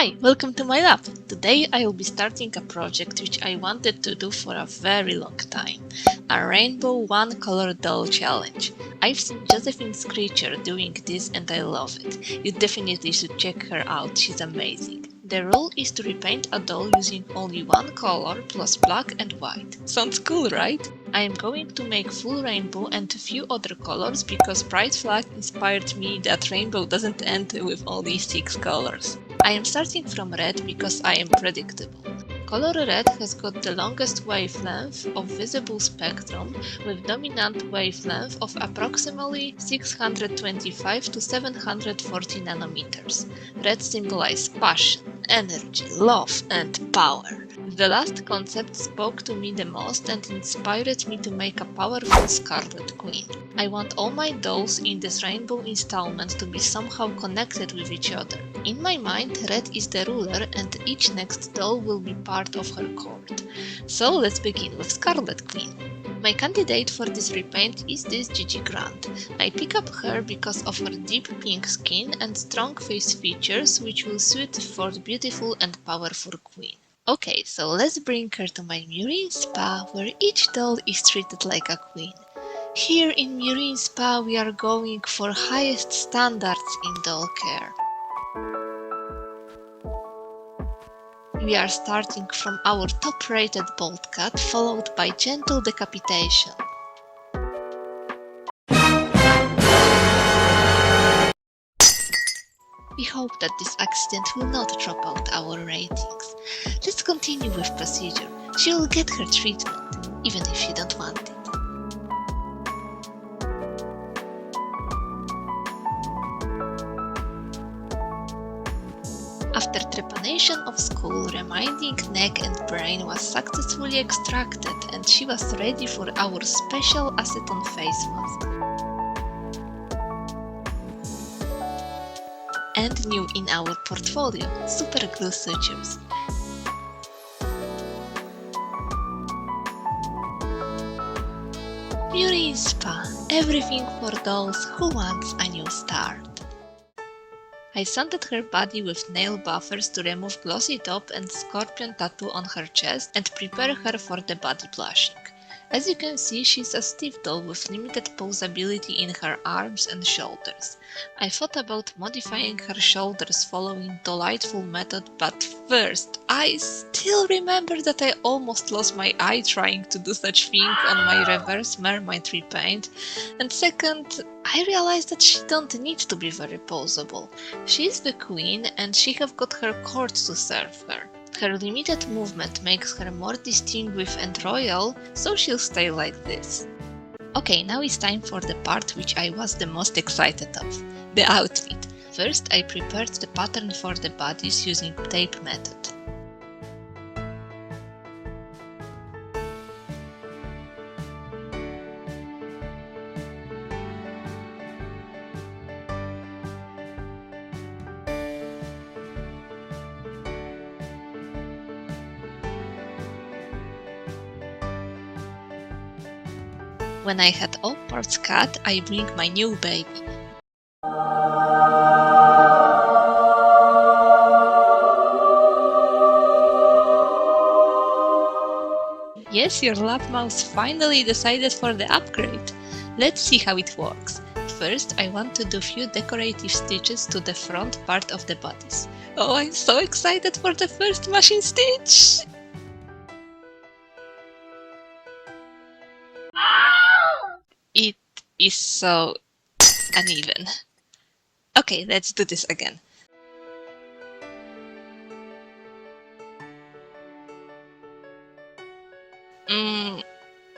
Hi, welcome to my lab. Today I will be starting a project which I wanted to do for a very long time. A rainbow one color doll challenge. I've seen Josephine's Creature doing this and I love it. You definitely should check her out, she's amazing. The rule is to repaint a doll using only one color plus black and white. Sounds cool, right? I am going to make full rainbow and a few other colors because Pride Flag inspired me that rainbow doesn't end with only 6 colors. I am starting from red because I am predictable. Color red has got the longest wavelength of visible spectrum with dominant wavelength of approximately 625 to 740 nanometers. Red symbolizes passion, energy, love and power. The last concept spoke to me the most and inspired me to make a powerful Scarlet Queen. I want all my dolls in this rainbow installment to be somehow connected with each other. In my mind, red is the ruler and each next doll will be part of her court. So let's begin with Scarlet Queen. My candidate for this repaint is this Gigi Grant. I pick up her because of her deep pink skin and strong face features which will suit for the beautiful and powerful queen. Okay, so let's bring her to my Murine Spa where each doll is treated like a queen. Here in Murine Spa we are going for highest standards in doll care. We are starting from our top-rated bolt cut, followed by gentle decapitation. We hope that this accident will not drop out our ratings. Let's continue with procedure. She will get her treatment, even if she don't want it. After trepanation of skull, remaining neck and brain was successfully extracted and she was ready for our special acetone face mask. And new in our portfolio, super glue sutures. Murine Spa, everything for those who wants a new start. I sanded her body with nail buffers to remove glossy top and scorpion tattoo on her chest and prepare her for the body blushing. As you can see, she's a stiff doll with limited posability in her arms and shoulders. I thought about modifying her shoulders following delightful method, but first, I still remember that I almost lost my eye trying to do such thing on my reverse mermaid repaint, and second, I realized that she don't need to be very posable. She's the queen and she have got her court to serve her. Her limited movement makes her more distinguished and royal, so she'll stay like this. Okay, now it's time for the part which I was the most excited of, the outfit. First, I prepared the pattern for the bodies using tape method. When I had all parts cut, I bring my new baby. Yes, your lab mouse finally decided for the upgrade. Let's see how it works. First, I want to do few decorative stitches to the front part of the bodies. Oh, I'm so excited for the first machine stitch! It is so uneven. Okay, let's do this again.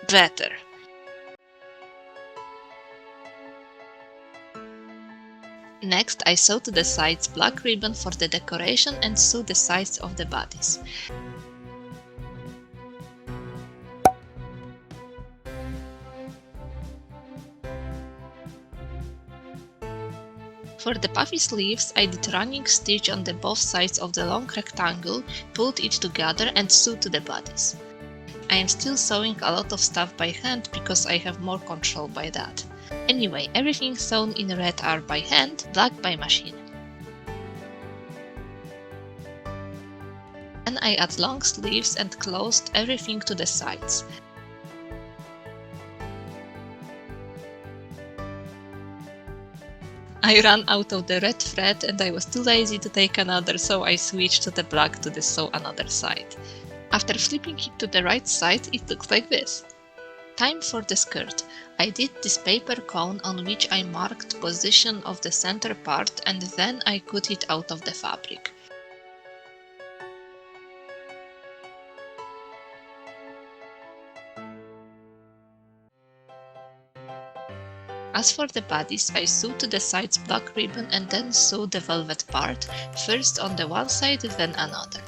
Better. Next, I sew to the sides black ribbon for the decoration and sew the sides of the bodies. For the puffy sleeves, I did running stitch on the both sides of the long rectangle, pulled it together and sewed to the bodies. I am still sewing a lot of stuff by hand because I have more control by that. Anyway, everything sewn in red are by hand, black by machine. I add long sleeves and closed everything to the sides. I ran out of the red thread and I was too lazy to take another, so I switched to the black to sew another side. After flipping it to the right side, it looks like this. Time for the skirt. I did this paper cone on which I marked position of the center part and then I cut it out of the fabric. As for the bodice, I sewed to the sides black ribbon and then sewed the velvet part, first on the one side then another.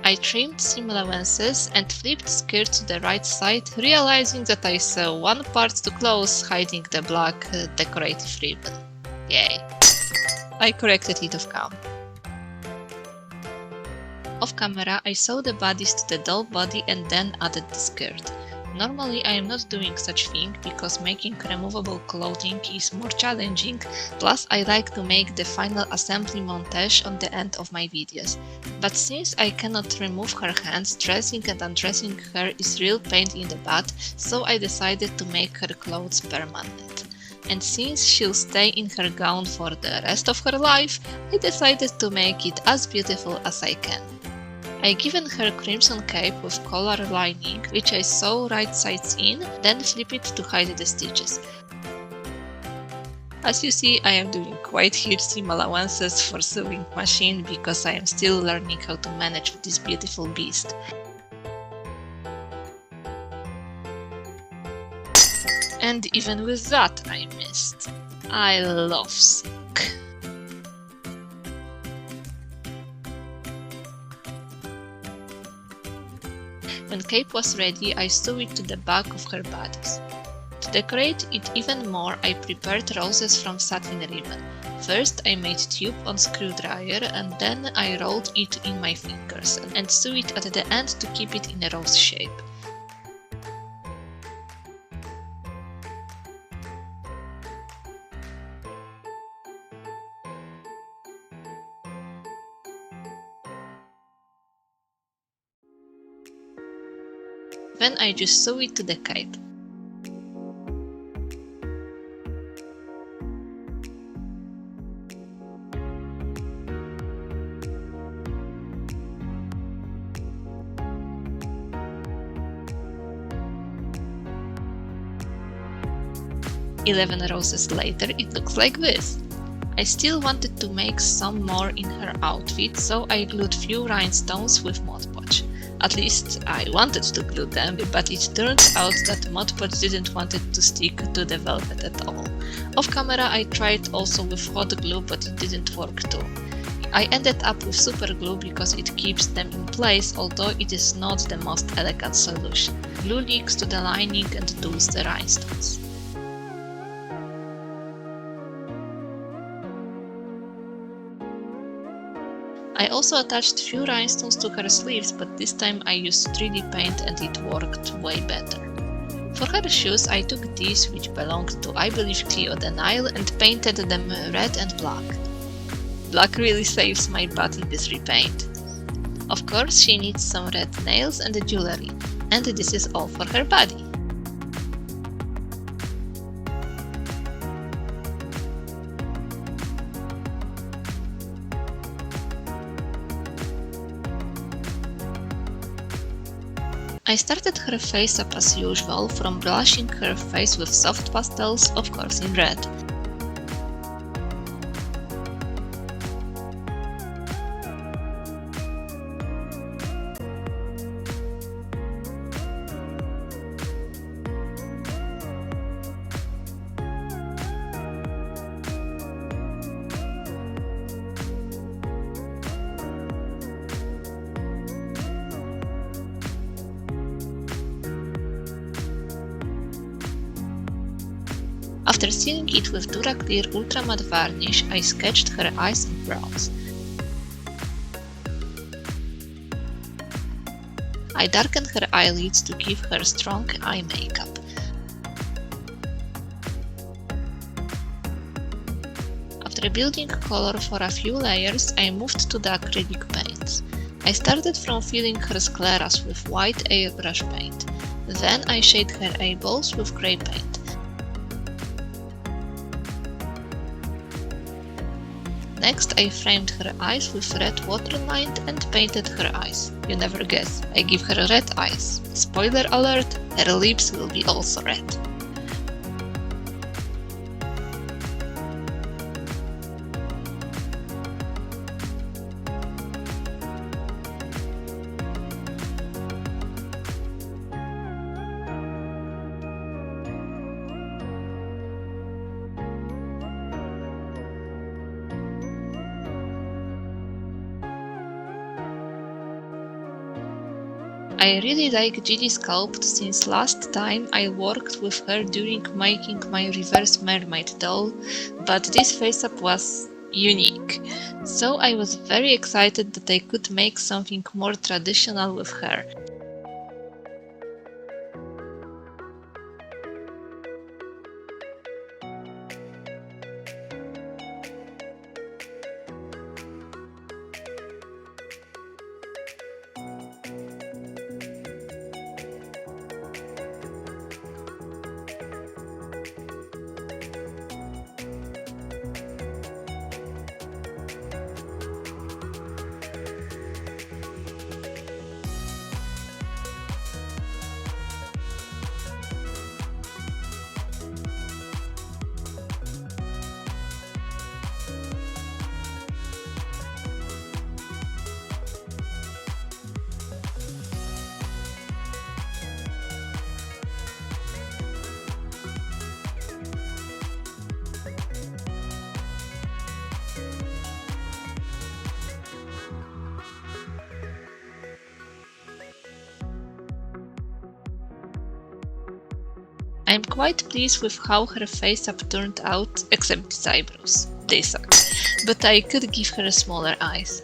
I trimmed seam allowances and flipped skirt to the right side, realizing that I sew one part too close, hiding the black decorative ribbon. Yay! I corrected it off cam. Off camera, I sewed the bodice to the doll body and then added the skirt. Normally I am not doing such thing because making removable clothing is more challenging, plus I like to make the final assembly montage on the end of my videos. But since I cannot remove her hands, dressing and undressing her is real pain in the butt, so I decided to make her clothes permanent. And since she'll stay in her gown for the rest of her life, I decided to make it as beautiful as I can. I given her crimson cape with collar lining, which I sew right sides in, then flip it to hide the stitches. As you see, I am doing quite huge seam allowances for sewing machine because I am still learning how to manage this beautiful beast. And even with that I missed. I love silk. When cape was ready, I sewed it to the back of her bodice. To decorate it even more, I prepared roses from satin ribbon. First I made tube on screwdriver and then I rolled it in my fingers and sewed it at the end to keep it in a rose shape. Then I just sew it to the cape. "11 roses later, it looks like this. I still wanted to make some more in her outfit, so I glued few rhinestones with Mod Podge. At least I wanted to glue them, but it turned out that Mod Podge didn't want it to stick to the velvet at all. Off camera I tried also with hot glue, but it didn't work too. I ended up with super glue because it keeps them in place, although it is not the most elegant solution. Glue leaks to the lining and dulls the rhinestones. I also attached few rhinestones to her sleeves, but this time I used 3D paint and it worked way better. For her shoes I took these, which belonged to I believe Cleo the Nile, and painted them red and black. Black really saves my butt in this repaint. Of course she needs some red nails and jewelry, and this is all for her body. I started her face up as usual, from blushing her face with soft pastels, of course in red. After sealing it with DuraClear Ultra Matte Varnish, I sketched her eyes and brows. I darkened her eyelids to give her strong eye makeup. After building color for a few layers, I moved to the acrylic paints. I started from filling her scleras with white airbrush paint. Then I shaded her eyeballs with grey paint. Next, I framed her eyes with red waterline and painted her eyes. You never guess, I give her red eyes. Spoiler alert, her lips will be also red. I really like Gigi Sculpt since last time I worked with her during making my reverse mermaid doll, but this face-up was unique. So I was very excited that I could make something more traditional with her. I'm quite pleased with how her face-up turned out, except these eyebrows. They suck. But I could give her smaller eyes.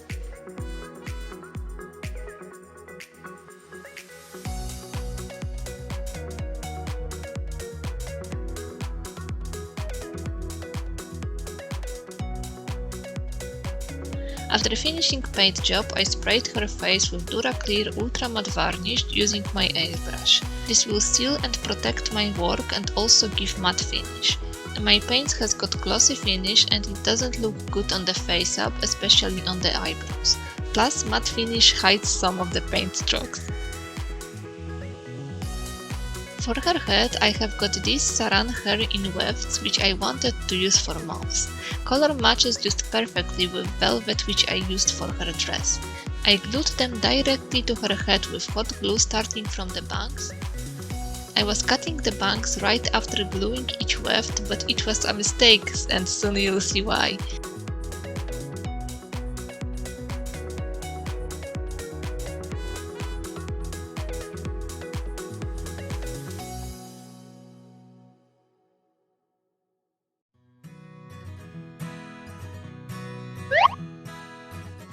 After finishing paint job, I sprayed her face with DuraClear Ultra Matte Varnish using my airbrush. This will seal and protect my work and also give matte finish. My paint has got glossy finish and it doesn't look good on the face up, especially on the eyebrows. Plus, matte finish hides some of the paint strokes. For her head, I have got this saran hair in wefts which I wanted to use for moths. Color matches just perfectly with velvet which I used for her dress. I glued them directly to her head with hot glue starting from the bangs. I was cutting the bangs right after gluing each weft, but it was a mistake and soon you'll see why.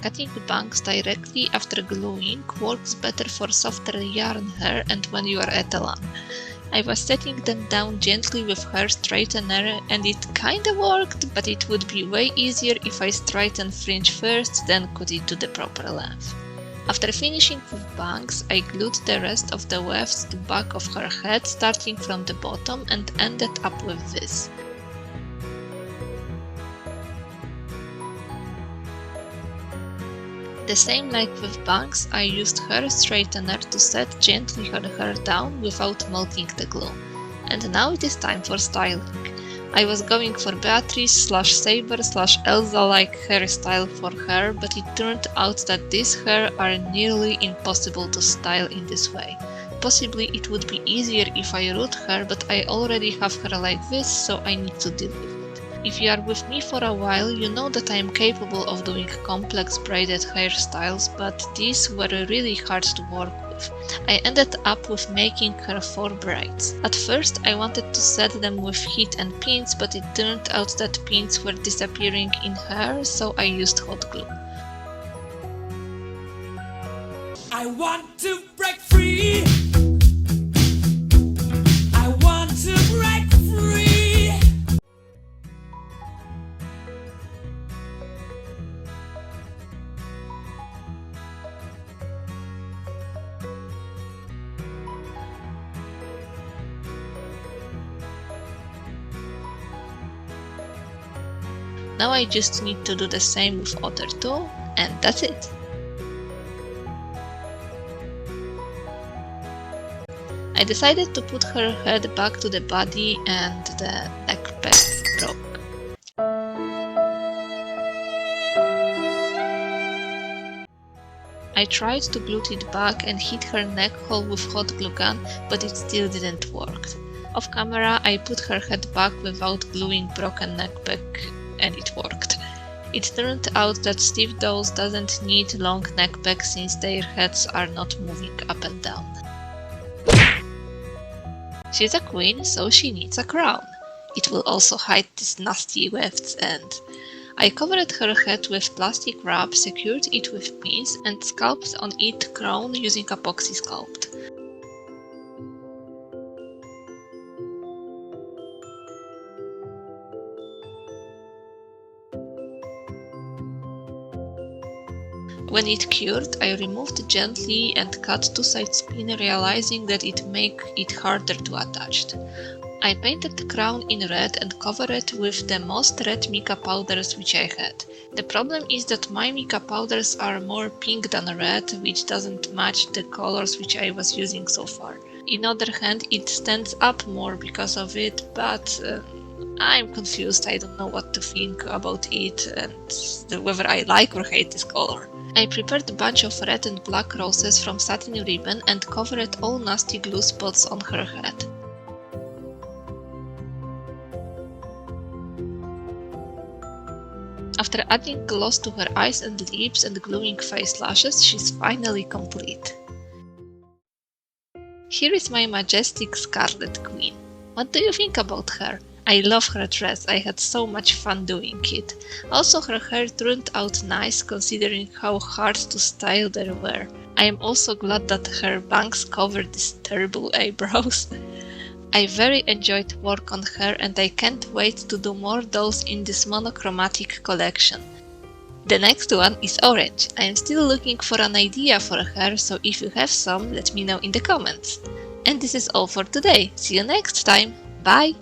Cutting bangs directly after gluing works better for softer yarn hair and when you are at a salon. I was setting them down gently with hair straightener and it kinda worked, but it would be way easier if I straighten fringe first, then cut it to the proper length. After finishing with bangs, I glued the rest of the wefts to back of her head starting from the bottom and ended up with this. The same like with bangs, I used hair straightener to set gently her hair down without melting the glue. And now it is time for styling. I was going for Beatrice/Saber/Elsa-like hairstyle for her, but it turned out that these hair are nearly impossible to style in this way. Possibly it would be easier if I root her, but I already have her like this, so I need to deal with it. If you are with me for a while, you know that I am capable of doing complex braided hairstyles, but these were really hard to work with. I ended up with making her 4 braids. At first I wanted to set them with heat and pins, but it turned out that pins were disappearing in hair, so I used hot glue. I want to break free. I want to break free. Now I just need to do the same with other two, and that's it. I decided to put her head back to the body and the neck peg broke. I tried to glue it back and hit her neck hole with hot glue gun, but it still didn't work. Off camera, I put her head back without gluing broken neck peg, and it worked. It turned out that Steve dolls doesn't need long neck pegs since their heads are not moving up and down. She's a queen, so she needs a crown. It will also hide these nasty wefts, and I covered her head with plastic wrap, secured it with pins, and sculpted on it crown using Apoxie Sculpt. When it cured, I removed gently and cut two-side spin, realizing that it make it harder to attach. I painted the crown in red and covered it with the most red mica powders which I had. The problem is that my mica powders are more pink than red, which doesn't match the colors which I was using so far. On other hand, it stands up more because of it, but I'm confused. I don't know what to think about it and whether I like or hate this color. I prepared a bunch of red and black roses from Satin ribbon and covered all nasty glue spots on her head. After adding gloss to her eyes and lips and gluing face lashes, she's finally complete. Here is my majestic Scarlet queen. What do you think about her? I love her dress, I had so much fun doing it. Also, her hair turned out nice considering how hard to style they were. I am also glad that her bangs covered these terrible eyebrows. I very enjoyed work on her and I can't wait to do more dolls in this monochromatic collection. The next one is orange. I am still looking for an idea for her, so if you have some, let me know in the comments. And this is all for today. See you next time. Bye!